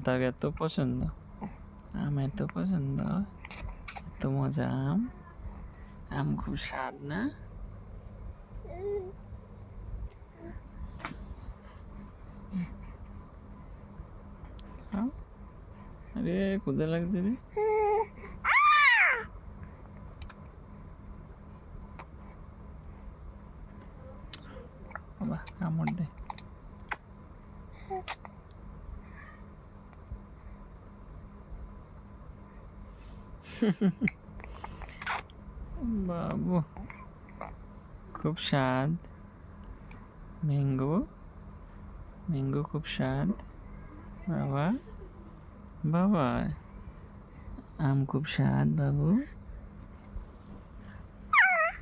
তার এত পছন্দ, আম এত পছন্দ, এত মজা আম। আম খুব স্বাদ না? খাও। আরে ক্ষুধা লাগছে রে। বাবা কামড় দে। বাবু খুব স্বাদ। ম্যাঙ্গো, ম্যাঙ্গো খুব স্বাদ। বাবা বাবা আম খুব স্বাদ বাবু।